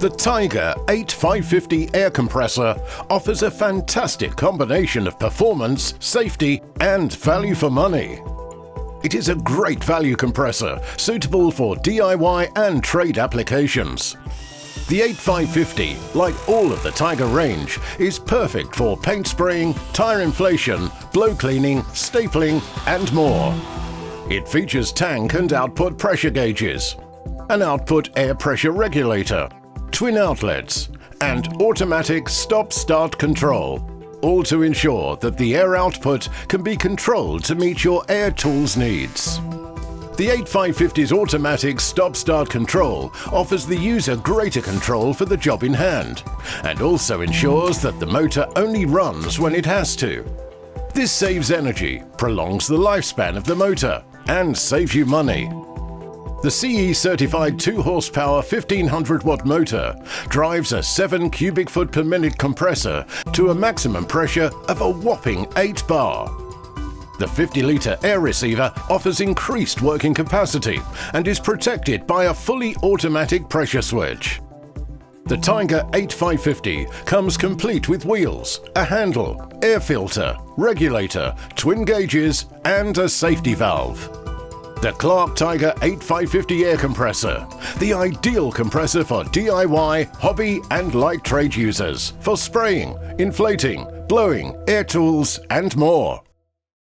The Tiger 8550 air compressor offers a fantastic combination of performance, safety, and value for money. It is a great value compressor, suitable for DIY and trade applications. The 8550, like all of the Tiger range, is perfect for paint spraying, tire inflation, blow cleaning, stapling, and more. It features tank and output pressure gauges, an output air pressure regulator, twin outlets, and automatic stop-start control, all to ensure that the air output can be controlled to meet your air tools needs. The 8550's automatic stop-start control offers the user greater control for the job in hand, and also ensures that the motor only runs when it has to. This saves energy, prolongs the lifespan of the motor, and saves you money. The CE-certified 2 horsepower 1500 watt motor drives a 7 cubic foot per minute compressor to a maximum pressure of a whopping 8 bar. The 50-litre air receiver offers increased working capacity and is protected by a fully automatic pressure switch. The Tiger 8550 comes complete with wheels, a handle, air filter, regulator, twin gauges, and a safety valve. The Clark Tiger 8550 air compressor, the ideal compressor for DIY, hobby and light trade users, for spraying, inflating, blowing, air tools and more.